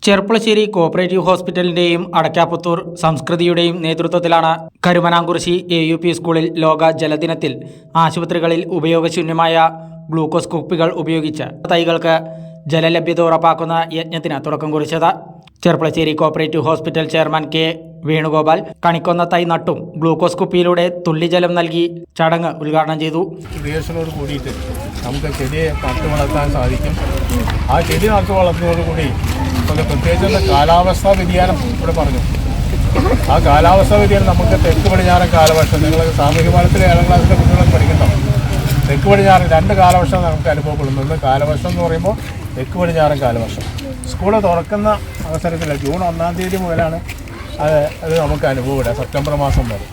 Cherpulassery cooperative ഹോസ്പിറ്റലിന്റെയും Adakkaputhur സംസ്കൃതിയുടെയും നേതൃത്വത്തിലാണ് കരുമനാംകുറിശി AUP സ്കൂളിൽ ലോക ജലദിനത്തിൽ ആശുപത്രികളിൽ ഉപയോഗശൂന്യമായ ഗ്ലൂക്കോസ് കുപ്പികൾ ഉപയോഗിച്ച് തൈകൾക്ക് ജലലഭ്യത ഉറപ്പാക്കുന്ന യജ്ഞത്തിന് തുടക്കം കുറിച്ചത്. Cherpulassery cooperative hospital chairman K. Venugopal കണിക്കൊന്ന തൈ നട്ടും ഗ്ലൂക്കോസ് കുപ്പിയിലൂടെ തുള്ളിജലം നൽകി ചടങ്ങ് ഉദ്ഘാടനം ചെയ്തു. ക്രിയേഷനോട് കൂടിയിട്ട് നമുക്ക് ചെടിയെ നട്ടു വളർത്താൻ സാധിക്കും. ആ ചെടി നട്ടു വളർത്തുന്നതോടുകൂടി പ്രത്യേകിച്ച് കാലാവസ്ഥാ വ്യതിയാനം ഇവിടെ പറഞ്ഞു. ആ കാലാവസ്ഥാ വ്യതിയാനം നമുക്ക് തെക്ക് പടിഞ്ഞാറൻ കാലവർഷം, നിങ്ങൾ സാമൂഹ്യ പാഠത്തിലെ 7ാം ക്ലാസ്സിലെ കുട്ടികളൊക്കെ പഠിക്കണം. തെക്ക് പടിഞ്ഞാറൻ 2 കാലവർഷം നമുക്ക് അനുഭവപ്പെടുന്നു. ഒന്ന് കാലവർഷം എന്ന് പറയുമ്പോൾ തെക്ക് പടിഞ്ഞാറൻ കാലവർഷം. സ്കൂൾ തുറക്കുന്ന അവസരത്തിൽ ജൂൺ 1-ാം തീയതി മുതലാണ് അത് നമുക്ക് അനുഭവപ്പെടുക, സെപ്റ്റംബർ മാസം വരെ.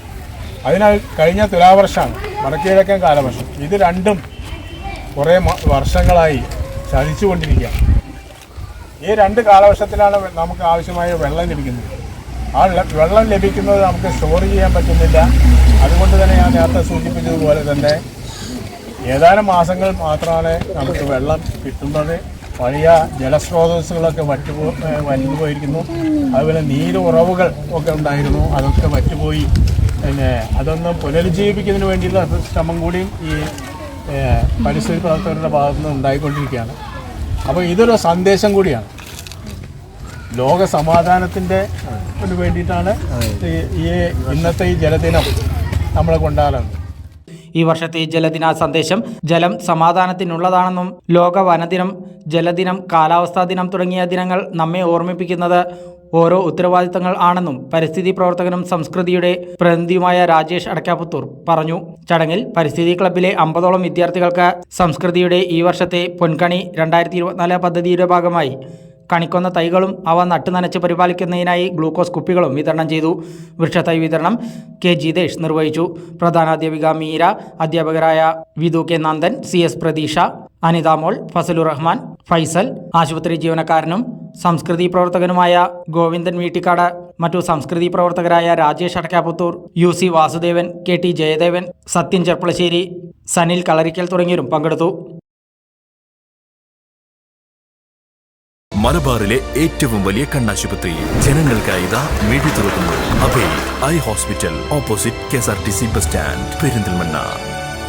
അതിനാൽ കഴിഞ്ഞ തുലാവർഷമാണ് വടക്ക് കിഴക്കൻ കാലവർഷം. ഇത് രണ്ടും കുറേ വർഷങ്ങളായി ചതിച്ചുകൊണ്ടിരിക്കുക. ഈ 2 കാലവർഷത്തിലാണ് നമുക്ക് ആവശ്യമായ വെള്ളം ലഭിക്കുന്നത്. ആ വെള്ളം ലഭിക്കുന്നത് നമുക്ക് സ്റ്റോർ ചെയ്യാൻ പറ്റുന്നില്ല. അതുകൊണ്ട് തന്നെ ഞാൻ നേരത്തെ സൂചിപ്പിച്ചതുപോലെ തന്നെ ഏതാനും മാസങ്ങൾ മാത്രമാണ് നമുക്ക് വെള്ളം കിട്ടുന്നത്. പഴയ ജലസ്രോതസ്സുകളൊക്കെ വറ്റിച്ചു പോയിരിക്കുന്നു. അതുപോലെ നീരുറവുകൾ ഒക്കെ ഉണ്ടായിരുന്നു, അതൊക്കെ വറ്റുപോയി. പിന്നെ അതൊന്നും പുനരുജ്ജീവിപ്പിക്കുന്നതിന് വേണ്ടിയുള്ള ശ്രമം കൂടിയും ഈ പരിസ്ഥിതി പ്രവർത്തകരുടെ ഭാഗത്തു നിന്ന് ഉണ്ടായിക്കൊണ്ടിരിക്കുകയാണ്. അപ്പോൾ ഇതൊരു സന്ദേശം കൂടിയാണ്. ലോക സമാധാനത്തിൻ്റെ വേണ്ടിയിട്ടാണ് ഈ ഇന്നത്തെ ഈ ജലദിനം നമ്മൾ കൊണ്ടാടുന്നത്. ഈ വർഷത്തെ ജലദിന സന്ദേശം ജലം സമാധാനത്തിനുള്ളതാണെന്നും ലോക വനദിനം, ജലദിനം, കാലാവസ്ഥാ ദിനം തുടങ്ങിയ ദിനങ്ങൾ നമ്മെ ഓർമ്മിപ്പിക്കുന്നത് ഓരോ ഉത്തരവാദിത്തങ്ങൾ ആണെന്നും പരിസ്ഥിതി പ്രവർത്തകനും സംസ്കൃതിയുടെ പ്രതിനിധിയുമായ രാജേഷ് അടക്കാപുത്തൂർ പറഞ്ഞു. ചടങ്ങിൽ പരിസ്ഥിതി ക്ലബ്ബിലെ 50ഓളം വിദ്യാർത്ഥികൾക്ക് സംസ്കൃതിയുടെ ഈ വർഷത്തെ പൊൻകണി 2024 പദ്ധതിയുടെ ഭാഗമായി കണിക്കൊന്ന തൈകളും അവ നട്ടുനനച്ച് പരിപാലിക്കുന്നതിനായി ഗ്ലൂക്കോസ് കുപ്പികളും വിതരണം ചെയ്തു. വൃക്ഷത്തൈ വിതരണം K. ജിതേഷ് നിർവഹിച്ചു. പ്രധാനാധ്യാപിക മീര, അധ്യാപകരായ വിധു K. നന്ദൻ, CS പ്രതീഷ, അനിത മോൾ, ഫസലുർ റഹ്മാൻ, ഫൈസൽ, ആശുപത്രി ജീവനക്കാരനും സംസ്കൃതി പ്രവർത്തകനുമായ ഗോവിന്ദൻ വീട്ടിക്കാട്, മറ്റു സംസ്കൃതി പ്രവർത്തകരായ രാജേഷ് അടക്കാപുത്തൂർ, UC വാസുദേവൻ, KT ജയദേവൻ, സത്യൻ ചെർപ്പളശ്ശേരി, സനിൽ കളരിക്കൽ തുടങ്ങിയവരും പങ്കെടുത്തു. മലബാറിലെ ഏറ്റവും വലിയ കണ്ണാശുപത്രി ജനങ്ങൾക്കായി ഇതാ മിഴി തുറക്കുന്നു. Abhay eye hospital, opposite KSRTC bus stand, Perinthalmanna.